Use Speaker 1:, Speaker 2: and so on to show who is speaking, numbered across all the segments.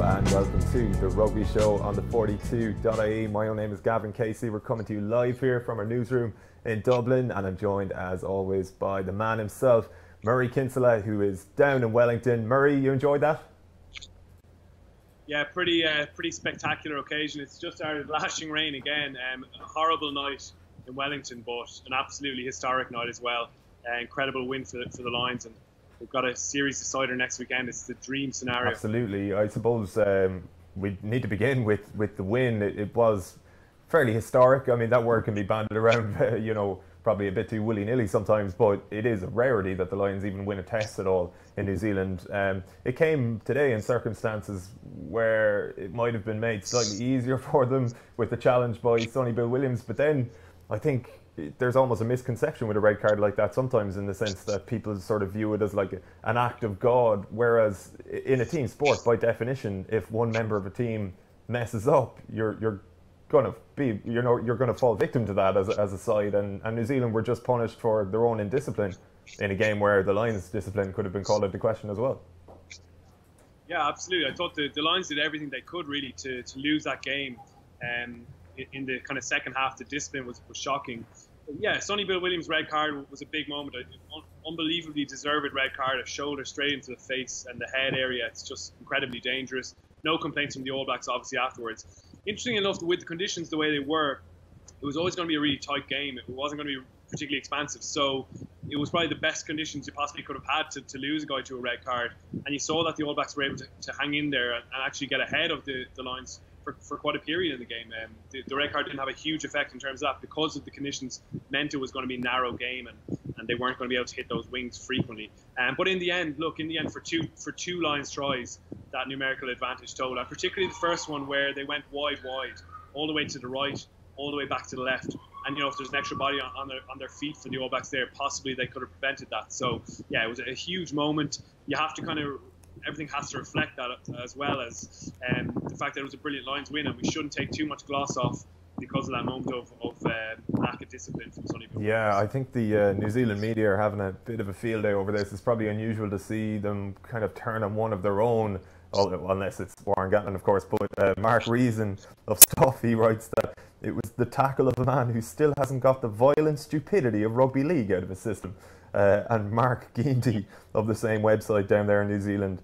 Speaker 1: and welcome to the Rugby Show on the 42.ie. My own name is Gavan Casey. We're coming to you live here from our newsroom in Dublin, and I'm joined as always by the man himself, Murray Kinsella, who is down in Wellington. Murray, you enjoyed that?
Speaker 2: Yeah, pretty spectacular occasion. It's just started lashing rain again. A horrible night in Wellington, but an absolutely historic night as well. Incredible win for the Lions, and we've got a series decider next weekend. It's the dream scenario.
Speaker 1: Absolutely. I suppose we need to begin with the win. It was fairly historic. I mean, that word can be banded around, probably a bit too willy-nilly sometimes, but it is a rarity that the Lions even win a test at all in New Zealand. It came today in circumstances where it might have been made slightly easier for them with the challenge by Sonny Bill Williams, but then I think there's almost a misconception with a red card like that sometimes, in the sense that people sort of view it as like an act of God, whereas in a team sport, by definition, if one member of a team messes up, you're gonna fall victim to that as a side, and New Zealand were just punished for their own indiscipline in a game where the Lions' discipline could have been called into question as well.
Speaker 2: Yeah, absolutely. I thought the Lions did everything they could really to lose that game. In the kind of second half, the discipline was shocking. Yeah, Sonny Bill Williams' red card was a big moment. An unbelievably deserved red card, a shoulder straight into the face and the head area. It's just incredibly dangerous. No complaints from the All Blacks, obviously, afterwards. Interesting enough, with the conditions the way they were, it was always going to be a really tight game. It wasn't going to be particularly expansive. So it was probably the best conditions you possibly could have had to lose a guy to a red card. And you saw that the All Blacks were able to hang in there and actually get ahead of the Lions for quite a period in the game. The red card didn't have a huge effect in terms of that, because of the conditions meant it was going to be a narrow game, and they weren't going to be able to hit those wings frequently. But in the end, for two Lions tries, that numerical advantage told, and particularly the first one where they went wide, all the way to the right, all the way back to the left. And if there's an extra body on their feet for the All Blacks there, possibly they could have prevented that. So yeah, it was a huge moment. You have to everything has to reflect that, as well as the fact that it was a brilliant Lions win, and we shouldn't take too much gloss off because of that moment of lack of discipline from Sonny Bill.
Speaker 1: Yeah, I think the New Zealand media are having a bit of a field day over this. It's probably unusual to see them kind of turn on one of their own, unless it's Warren Gatland, of course, but Mark Reason of Stuff, he writes that it was the tackle of a man who still hasn't got the violent stupidity of rugby league out of his system. And Mark Guinty of the same website down there in New Zealand,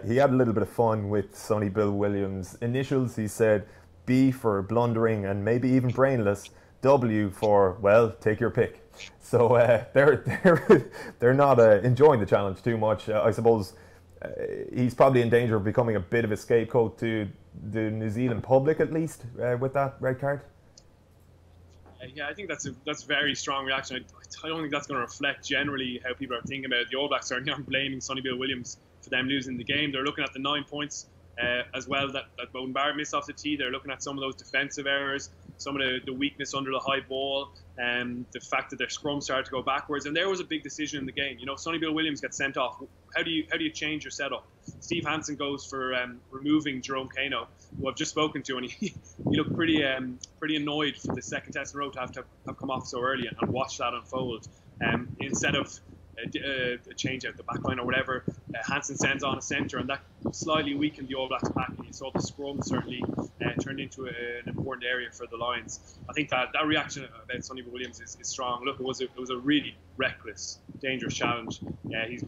Speaker 1: he had a little bit of fun with Sonny Bill Williams' initials. He said B for blundering and maybe even brainless, W for, well, take your pick. So they're not enjoying the challenge too much. I suppose he's probably in danger of becoming a bit of a scapegoat to the New Zealand public, at least, with that red card.
Speaker 2: Yeah, I think that's a very strong reaction. I don't think that's going to reflect generally how people are thinking about it. The All Blacks are not blaming Sonny Bill Williams for them losing the game. They're looking at the 9 points as well that Beauden Barrett missed off the tee. They're looking at some of those defensive errors, some of the weakness under the high ball, and the fact that their scrum started to go backwards. And there was a big decision in the game. Sonny Bill Williams gets sent off. How do you change your setup? Steve Hansen goes for removing Jerome Kano, who I've just spoken to, and he looked pretty annoyed for the second test in a row to have come off so early and watch that unfold. Instead of a change out the back line or whatever, Hansen sends on a centre, and that slightly weakened the All Blacks back, and you saw the scrum certainly turned into an important area for the Lions. I think that reaction about Sonny Bill Williams is strong. Look, it was a really reckless, dangerous challenge.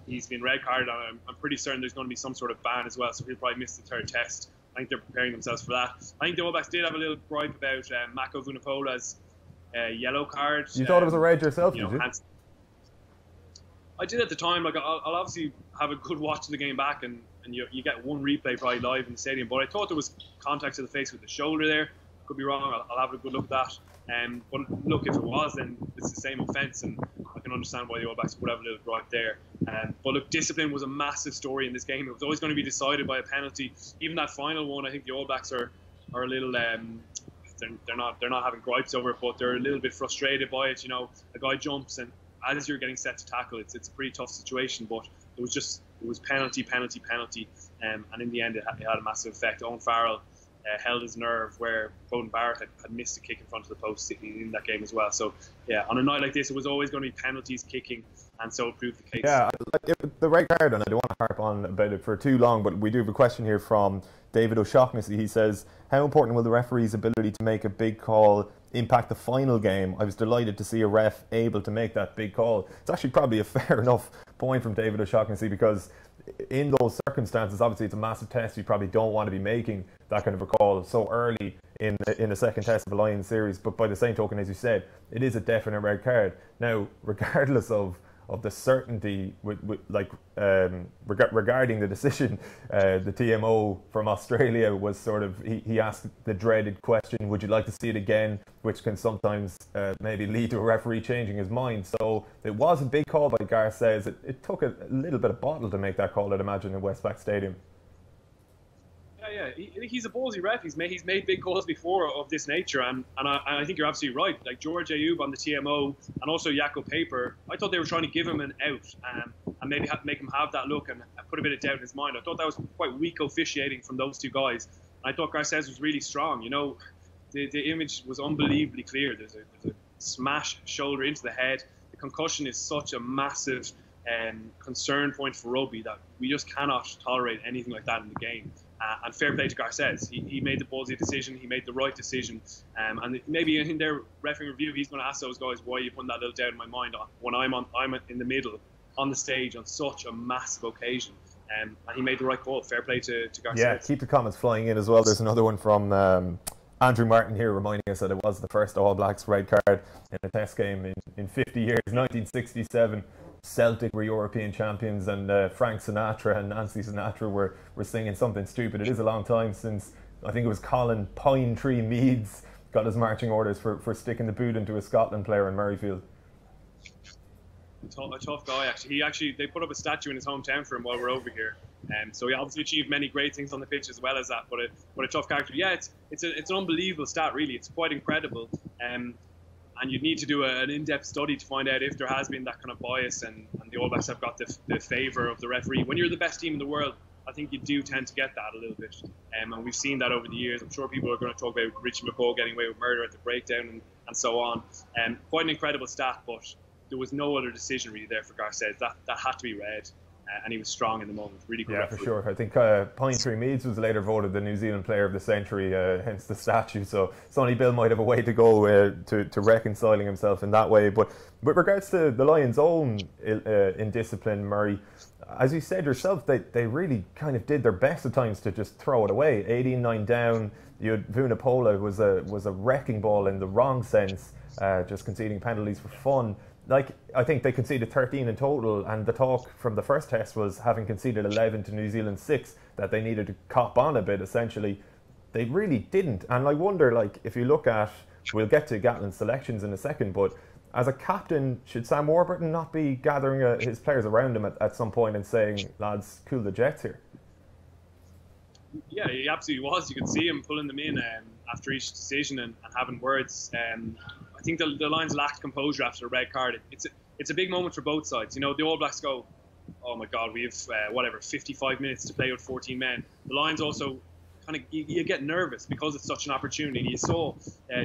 Speaker 2: He's been red carded, and I'm pretty certain there's going to be some sort of ban as well, so he'll probably miss the third test. I think they're preparing themselves for that. I think the All Blacks did have a little gripe about Mako Vunipola's yellow card.
Speaker 1: You thought it was a red yourself, did you?
Speaker 2: I did at the time. Like, I'll obviously have a good watch of the game back, and you get one replay probably live in the stadium. But I thought there was contact to the face with the shoulder there. Could be wrong. I'll have a good look at that. But look, if it was, then it's the same offence, and I can understand why the All Blacks would have a little gripe there. But look, discipline was a massive story in this game. It was always going to be decided by a penalty. Even that final one, I think the All Blacks are a little. They're not having gripes over it, but they're a little bit frustrated by it. A guy jumps, and as you're getting set to tackle, it's a pretty tough situation. But it was penalty, and in the end, it had a massive effect. Owen Farrell held his nerve, where Bowden Barrett had missed a kick in front of the post in that game as well. So yeah, on a night like this, it was always going to be penalties, kicking, and so it proved the case.
Speaker 1: Yeah, the red card, and I don't want to harp on about it for too long, but we do have a question here from David O'Shaughnessy. He says, how important will the referee's ability to make a big call impact the final game? I was delighted to see a ref able to make that big call. It's actually probably a fair enough point from David O'Shaughnessy, because in those circumstances, obviously it's a massive test. You probably don't want to be making that kind of a call so early in the second test of a Lions series. But by the same token, as you said, it is a definite red card. Now, regardless of the certainty regarding the decision, the TMO from Australia was sort of, he asked the dreaded question, would you like to see it again, which can sometimes maybe lead to a referee changing his mind. So it was a big call by Garcés. It took a little bit of bottle to make that call, I'd imagine, in Westpac Stadium.
Speaker 2: Yeah, he's a ballsy ref. He's made big calls before of this nature, and I think you're absolutely right. Like George Ayoub on the TMO, and also Jaco Paper, I thought they were trying to give him an out, and maybe make him have that look and put a bit of doubt in his mind. I thought that was quite weak officiating from those two guys. I thought Garcés was really strong. You know, the image was unbelievably clear. There's a smash shoulder into the head. The concussion is such a massive concern point for rugby that we just cannot tolerate anything like that in the game. And fair play to Garcés. He made the ballsy decision. He made the right decision. And maybe in their refereeing review, he's going to ask those guys, why are you putting that little doubt in my mind when I'm in the middle, on the stage, on such a massive occasion. And he made the right call. Fair play to Garcés.
Speaker 1: Yeah, keep the comments flying in as well. There's another one from Andrew Martin here reminding us that it was the first All Blacks red card in a test game in 50 years, 1967. Celtic were European champions, and Frank Sinatra and Nancy Sinatra were singing something stupid. It is a long time since, I think it was Colin Pine Tree Meads got his marching orders for sticking the boot into a Scotland player in Murrayfield.
Speaker 2: A tough guy, actually. They put up a statue in his hometown for him while we're over here. So he obviously achieved many great things on the pitch as well as that, but a tough character. Yeah, it's an unbelievable stat, really. It's quite incredible. And you'd need to do an in-depth study to find out if there has been that kind of bias, and the All Blacks have got the favour of the referee. When you're the best team in the world, I think you do tend to get that a little bit. And we've seen that over the years. I'm sure people are going to talk about Richie McCaw getting away with murder at the breakdown and so on. Quite an incredible stat, but there was no other decision really there for Garcés. That had to be red. And he was strong in the moment. Really good.
Speaker 1: Yeah,
Speaker 2: referee.
Speaker 1: for sure. I think Pine Tree Meads was later voted the New Zealand Player of the Century, hence the statue. So Sonny Bill might have a way to go to reconciling himself in that way. But with regards to the Lions' own indiscipline, Murray, as you said yourself, they really kind of did their best at times to just throw it away. 18-9 down. You had Vunipola was a wrecking ball in the wrong sense, just conceding penalties for fun. Like, I think they conceded 13 in total, and the talk from the first test was, having conceded 11 to New Zealand 6, that they needed to cop on a bit, essentially. They really didn't. And I wonder, like, if you look at, we'll get to Gatland's selections in a second, but as a captain, should Sam Warburton not be gathering his players around him at some point and saying, lads, cool the jets here?
Speaker 2: Yeah, he absolutely was. You could see him pulling them in after each decision and having words. I think the Lions lacked composure after the red card. It's a big moment for both sides. You know, the All Blacks go, oh my God, we have 55 minutes to play with 14 men. The Lions also kind of, you get nervous because it's such an opportunity. You saw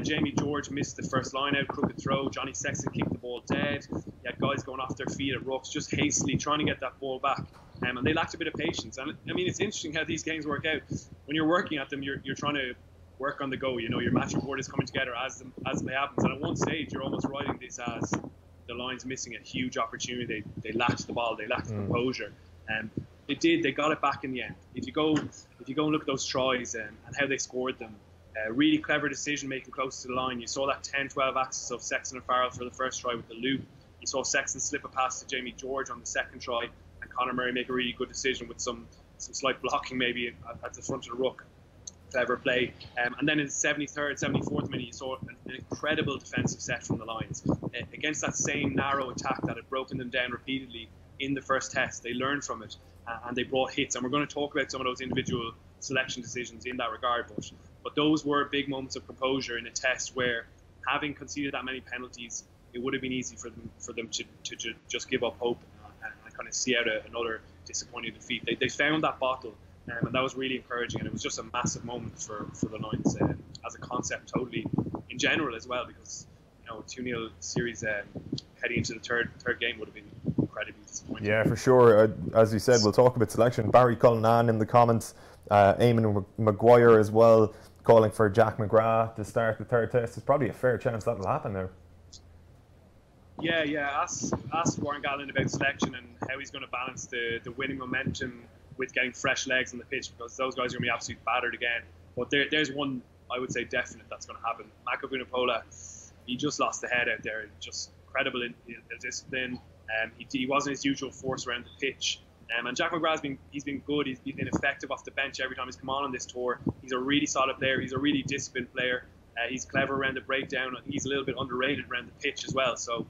Speaker 2: Jamie George miss the first line out, crooked throw. Johnny Sexton kicked the ball dead. You had guys going off their feet at rucks, just hastily trying to get that ball back. And they lacked a bit of patience. And I mean, it's interesting how these games work out. When you're working at them, you're trying to work on the go. You know, your match report is coming together as it happens. And at one stage, you're almost writing this as the Lions missing a huge opportunity. They lacked the ball. They lacked composure. And they did. They got it back in the end. If you go and look at those tries and how they scored them, really clever decision making close to the line. You saw that 10-12 axis of Sexton and Farrell for the first try with the loop. You saw Sexton slip a pass to Jamie George on the second try, and Conor Murray make a really good decision with some slight blocking maybe at the front of the ruck. Clever play. And then in the 73rd, 74th minute, you saw an incredible defensive set from the Lions. Against that same narrow attack that had broken them down repeatedly in the first test, they learned from it and they brought hits. And we're going to talk about some of those individual selection decisions in that regard. But those were big moments of composure in a test where, having conceded that many penalties, it would have been easy for them to just give up hope and kind of see out another disappointing defeat. They found that bottle. and that was really encouraging. And it was just a massive moment for the Lions as a concept, totally in general as well, because a 2-0 series heading into the third game would have been incredibly disappointing.
Speaker 1: Yeah, for sure. As you said, we'll talk about selection. Barry Cullinan in the comments, Eamon Maguire as well, calling for Jack McGrath to start the third test. There's probably a fair chance that will happen now.
Speaker 2: Yeah. Ask Warren Gallen about selection and how he's going to balance the winning momentum with getting fresh legs on the pitch, because those guys are going to be absolutely battered again. But there's one, I would say, definite that's going to happen. Mako Vunipola, he just lost the head out there. Just incredible in discipline. He wasn't his usual force around the pitch. And Jack McGrath's been good. He's been effective off the bench every time he's come on this tour. He's a really solid player. He's a really disciplined player. He's clever around the breakdown. He's a little bit underrated around the pitch as well. So,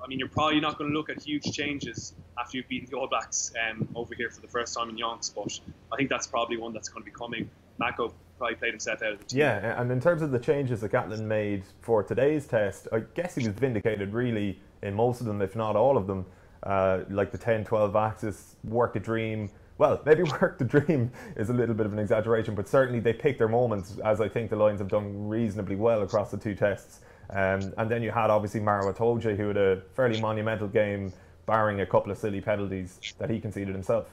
Speaker 2: I mean, you're probably not going to look at huge changes after you've beaten the All Blacks over here for the first time in Yonks. But I think that's probably one that's going to be coming. Mako probably played himself out of the team.
Speaker 1: Yeah, and in terms of the changes that Gatlin made for today's test, I guess he was vindicated really in most of them, if not all of them. Like the 10-12 axis, work the dream. Well, maybe work the dream is a little bit of an exaggeration, but certainly they picked their moments, as I think the Lions have done reasonably well across the two tests. And then you had obviously Maro Itoje, who had a fairly monumental game, barring a couple of silly penalties that he conceded himself.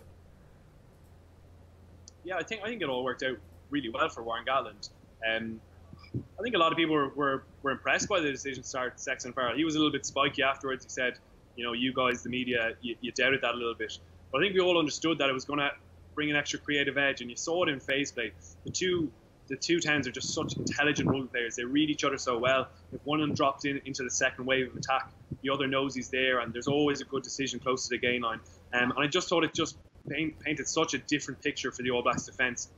Speaker 2: Yeah, I think it all worked out really well for Warren Gatland. I think a lot of people were impressed by the decision to start Sexton Farrell. He was a little bit spiky afterwards. He said, you guys, the media, you doubted that a little bit. But I think we all understood that it was going to bring an extra creative edge, and you saw it in phase play. The two 10s are just such intelligent rugby players. They read each other so well. If one of them drops into the second wave of attack, the other knows he's there, and there's always a good decision close to the gain line. And I just thought it just painted such a different picture for the All Blacks defence,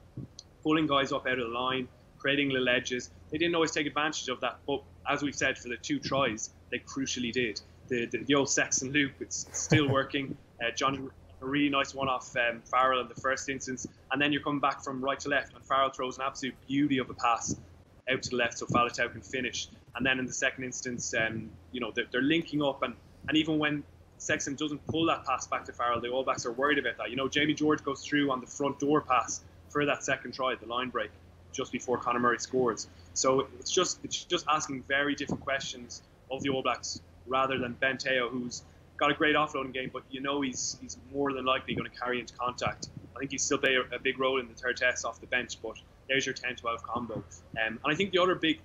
Speaker 2: pulling guys up out of the line, creating little edges. They didn't always take advantage of that, but as we've said, for the two tries, they crucially did. The old Sexton loop, it's still working. Johnny, a really nice one off Farrell in the first instance, and then you're coming back from right to left, and Farrell throws an absolute beauty of a pass out to the left so Faletau can finish. And then in the second instance, they're linking up, and even when Sexton doesn't pull that pass back to Farrell, the All Blacks are worried about that. Jamie George goes through on the front door pass for that second try, the line break, just before Conor Murray scores. So it's just asking very different questions of the All Blacks rather than Ben Teo, who's got a great offloading game, but he's more than likely going to carry into contact. I think he's still play a big role in the third test off the bench, but there's your 10-12 combo. And I think the other big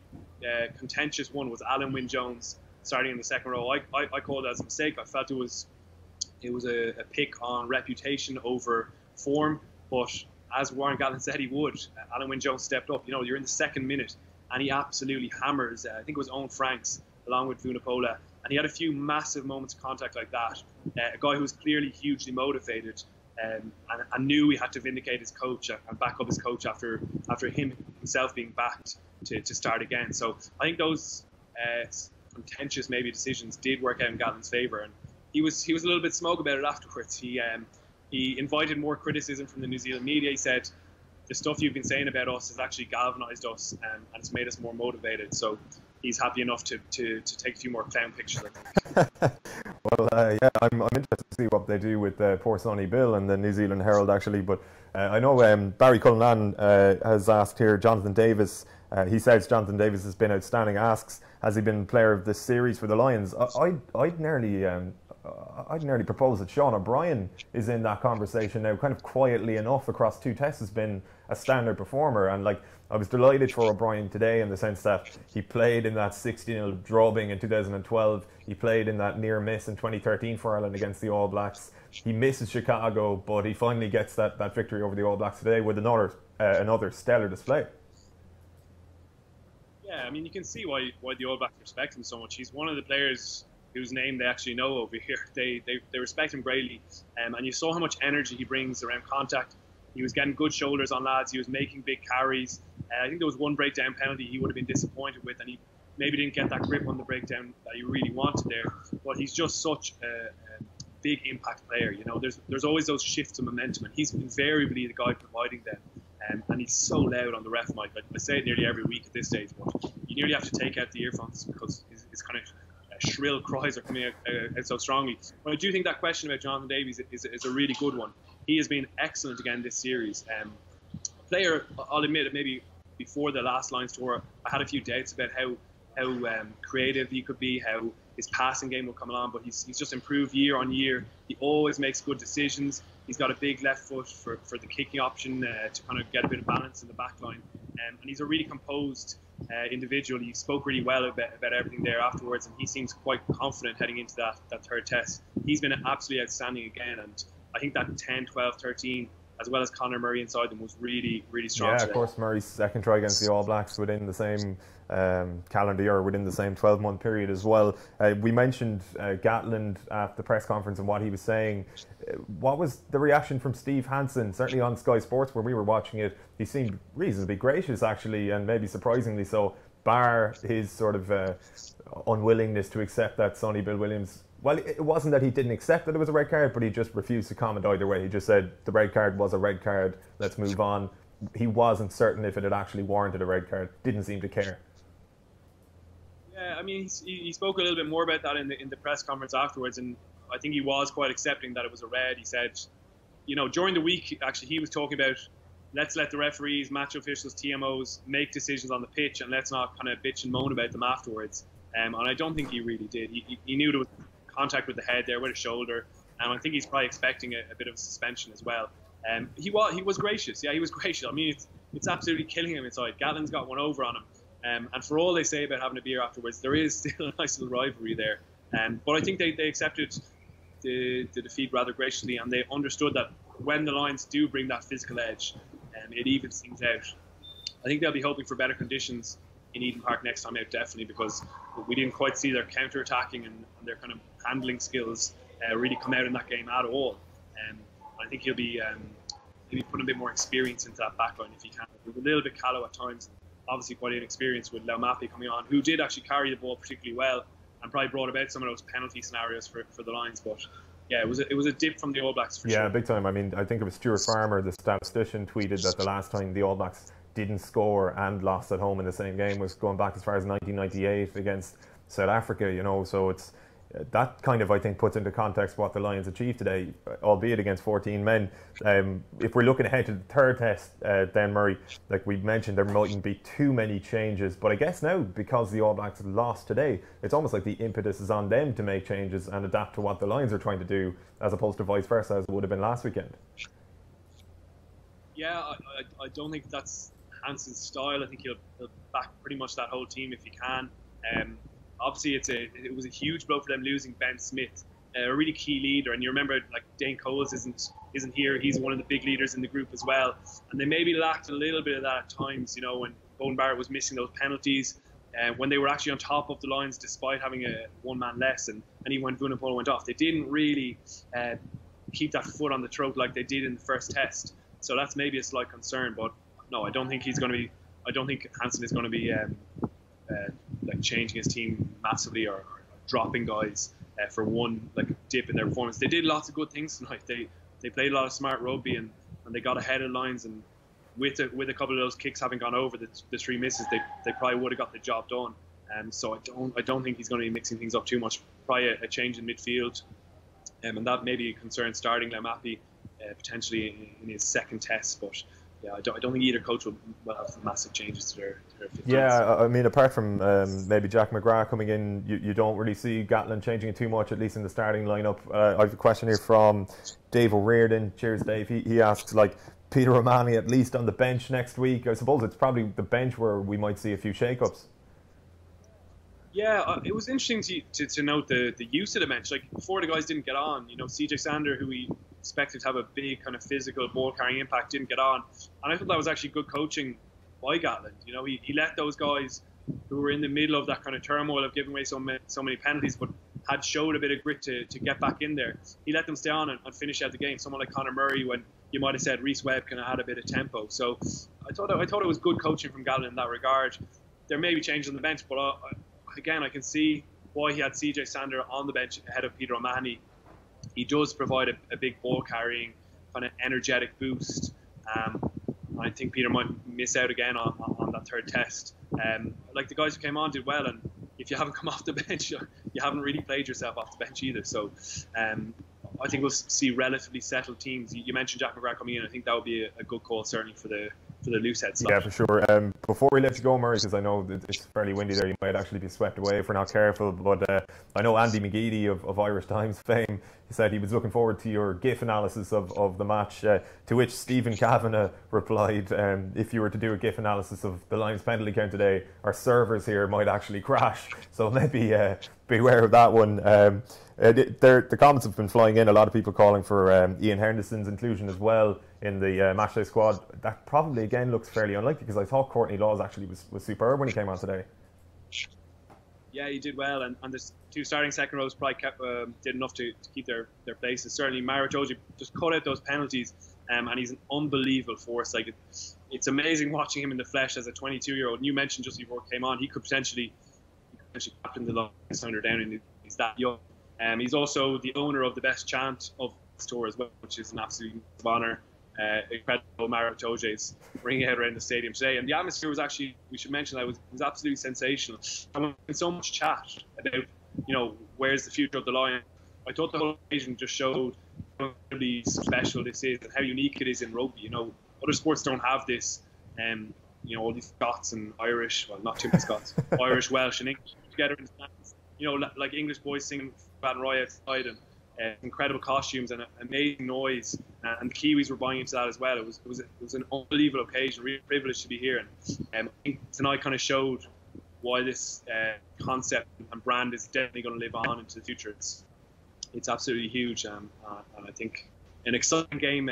Speaker 2: contentious one was Alan Wynne-Jones starting in the second row. I called it as a mistake. I felt it was a pick on reputation over form, but as Warren Gatland said he would, Alan Wynne-Jones stepped up. You're in the second minute, and he absolutely hammers, I think it was Owen Franks, along with Vunipola. And he had a few massive moments of contact like that. A guy who was clearly hugely motivated and knew he had to vindicate his coach and back up his coach after him himself being backed to start again. So I think those contentious maybe decisions did work out in Gatland's favour. And he was a little bit smug about it afterwards. He invited more criticism from the New Zealand media. He said, the stuff you've been saying about us has actually galvanised us and it's made us more motivated. So he's happy enough to take a few more clown pictures, I think.
Speaker 1: Well, I'm interested to see what they do with poor Sonny Bill and the New Zealand Herald, actually. But I know Barry Cullinan has asked here, Jonathan Davis, he says Jonathan Davis has been outstanding, asks, has he been player of this series for the Lions? I'd nearly propose that Sean O'Brien is in that conversation now, kind of quietly enough across two tests has been a standard performer. And I was delighted for O'Brien today in the sense that he played in that 16-0 drubbing in 2012. He played in that near miss in 2013 for Ireland against the All Blacks. He misses Chicago, but he finally gets that victory over the All Blacks today with another stellar display.
Speaker 2: Yeah, I mean, you can see why the All Blacks respect him so much. He's one of the players whose name they actually know over here. They respect him greatly, and you saw how much energy he brings around contact. He was getting good shoulders on lads. He was making big carries. I think there was one breakdown penalty he would have been disappointed with, and he maybe didn't get that grip on the breakdown that he really wanted there. But he's just such a big impact player. There's always those shifts of momentum, and he's invariably the guy providing them. And he's so loud on the ref mic. I say it nearly every week at this stage, but you nearly have to take out the earphones because his kind of shrill cries are coming out so strongly. But I do think that question about Jonathan Davies is a really good one. He has been excellent again this series. A player, I'll admit, maybe before the last Lions tour, I had a few doubts about how creative he could be, how his passing game will come along, but he's just improved year on year. He always makes good decisions. He's got a big left foot for the kicking option to kind of get a bit of balance in the back line. And he's a really composed individual. He spoke really well about everything there afterwards, and he seems quite confident heading into that third test. He's been absolutely outstanding again, and I think that 10, 12, 13, as well as Conor Murray inside them, was really, really strong.
Speaker 1: Yeah,
Speaker 2: today.
Speaker 1: Of course, Murray's second try against the All Blacks within the same calendar year, within the same 12-month period as well. We mentioned Gatland at the press conference and what he was saying. What was the reaction from Steve Hansen? Certainly on Sky Sports, where we were watching it, he seemed reasonably gracious, actually, and maybe surprisingly so, bar his sort of unwillingness to accept that Sonny Bill Williams. Well, it wasn't that he didn't accept that it was a red card, but he just refused to comment either way. He just said the red card was a red card, let's move on. He wasn't certain if it had actually warranted a red card, didn't seem to care.
Speaker 2: Yeah, I mean, he spoke a little bit more about that in the press conference afterwards, and I think he was quite accepting that it was a red. He said, during the week, actually, he was talking about, let's let the referees, match officials, TMOs make decisions on the pitch, and let's not kind of bitch and moan about them afterwards. And I don't think he really did. He knew there was contact with the head there, with his shoulder, and I think he's probably expecting a bit of a suspension as well. He was gracious. Yeah, he was gracious. I mean, it's absolutely killing him inside. Gatland's got one over on him. And for all they say about having a beer afterwards, there is still a nice little rivalry there. But I think they accepted the defeat rather graciously, and they understood that when the Lions do bring that physical edge, it evens things out. I think they'll be hoping for better conditions in Eden Park next time out, definitely, because we didn't quite see their counter-attacking and their kind of handling skills really come out in that game at all. I think he'll be putting a bit more experience into that backline if he can. He was a little bit callow at times, obviously quite inexperienced with Laumapi coming on, who did actually carry the ball particularly well and probably brought about some of those penalty scenarios for the Lions. But yeah, it was a dip from the All Blacks for sure.
Speaker 1: Yeah, big time. I mean, I think it was Stuart Farmer, the statistician, tweeted that the last time the All Blacks didn't score and lost at home in the same game was going back as far as 1998 against South Africa, so it's that kind of, I think, puts into context what the Lions achieved today, albeit against 14 men. If we're looking ahead to the third test, then Murray, like we mentioned, there mightn't be too many changes, but I guess now, because the All Blacks lost today, it's almost like the impetus is on them to make changes and adapt to what the Lions are trying to do, as opposed to vice versa, as it would have been last weekend.
Speaker 2: Yeah, I don't think that's Hansen's style. I think he'll back pretty much that whole team if he can. Obviously, it was a huge blow for them losing Ben Smith, a really key leader. And you remember, like, Dane Coles isn't here. He's one of the big leaders in the group as well. And they maybe lacked a little bit of that at times, when Beauden Barrett was missing those penalties, when they were actually on top of the Lions despite having a one-man less, and even when Vunipola went off, they didn't really keep that foot on the throat like they did in the first test. So that's maybe a slight concern. But no, I don't think Hansen is going to be like changing his team massively or dropping guys for one like dip in their performance. They did lots of good things tonight. They played a lot of smart rugby and they got ahead of lines, and with a couple of those kicks having gone over the three misses, they probably would have got the job done. So I don't think he's going to be mixing things up too much. Probably a change in midfield, and that may be a concern starting Laumapi potentially in his second test, but. Yeah, I don't think either coach will have massive changes to their 15s.
Speaker 1: Yeah, I mean, apart from maybe Jack McGrath coming in, you don't really see Gatland changing it too much, at least in the starting lineup. I have a question here from Dave O'Riordan. Cheers, Dave. He asks, like, Peter Romani at least on the bench next week. I suppose it's probably the bench where we might see a few shake-ups.
Speaker 2: Yeah, it was interesting to note the use of the bench. Like, before the guys didn't get on, CJ Sander, who we expected to have a big kind of physical ball carrying impact, didn't get on, and I thought that was actually good coaching by Gatland. He let those guys who were in the middle of that kind of turmoil of giving away so many penalties, but had showed a bit of grit to get back in there. He let them stay on and finish out the game. Someone like Conor Murray, when you might have said Rhys Webb kind of had a bit of tempo. So I thought it was good coaching from Gatland in that regard. There may be changes on the bench, but again, I can see why he had CJ Sander on the bench ahead of Peter O'Mahony. He does provide a big ball carrying, kind of energetic boost. I think Peter might miss out again on that third test. Like, the guys who came on did well, and if you haven't come off the bench, you haven't really played yourself off the bench either. So I think we'll see relatively settled teams. You mentioned Jack McGrath coming in. I think that would be a good call, certainly for the loose head slot.
Speaker 1: Yeah, for sure. Before we let you go, Murray, because I know it's fairly windy there, you might actually be swept away if we're not careful. But I know Andy McGeady of Irish Times fame, he said he was looking forward to your GIF analysis of the match, to which Stephen Kavanagh replied, if you were to do a GIF analysis of the Lions penalty count today, our servers here might actually crash. So maybe beware of that one. The comments have been flying in, a lot of people calling for Ian Henderson's inclusion as well in the matchday squad. That probably again looks fairly unlikely, because I thought Courtney Laws actually was superb when he came on today.
Speaker 2: Yeah, he did well, and the two starting second rows probably did enough to keep their places. Certainly, Murray Kinsella just cut out those penalties, and he's an unbelievable force. Like, it's amazing watching him in the flesh as a 22-year-old. And you mentioned just before he came on, he could potentially captain the Lions under down, and he's that young. He's also the owner of the best chant of this tour as well, which is an absolute honour. Incredible Murray Kinsella ringing out around the stadium today, and the atmosphere was actually, we should mention that, was absolutely sensational. And so much chat about, where's the future of the Lions. I thought the whole occasion just showed how incredibly special this is and how unique it is in rugby. Other sports don't have this. All these Scots and Irish, well, not too many Scots, Irish, Welsh, and English together in the stands. Like English boys singing Bad and Roy outside, and incredible costumes and amazing noise, and the Kiwis were buying into that as well. It was an unbelievable occasion, really privileged to be here, and I think tonight kind of showed why this concept and brand is definitely going to live on into the future. It's absolutely huge, and I think an exciting game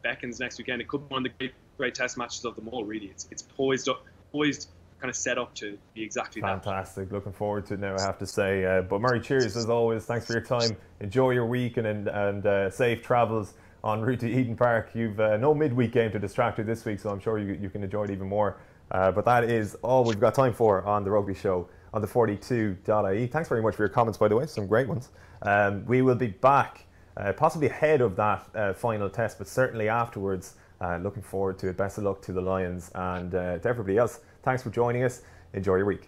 Speaker 2: beckons next weekend. It could be one of the great test matches of them all. Really, it's poised, kind of set up to be exactly
Speaker 1: fantastic.
Speaker 2: that.
Speaker 1: Fantastic. Looking forward to it now, I have to say. But Murray, cheers as always. Thanks for your time. Enjoy your week and safe travels en route to Eden Park. You've no midweek game to distract you this week, so I'm sure you can enjoy it even more. But that is all we've got time for on the Rugby Show on the 42.ie. Thanks very much for your comments, by the way, some great ones. We will be back possibly ahead of that final test, but certainly afterwards. Looking forward to it. Best of luck to the Lions and to everybody else. Thanks for joining us. Enjoy your week.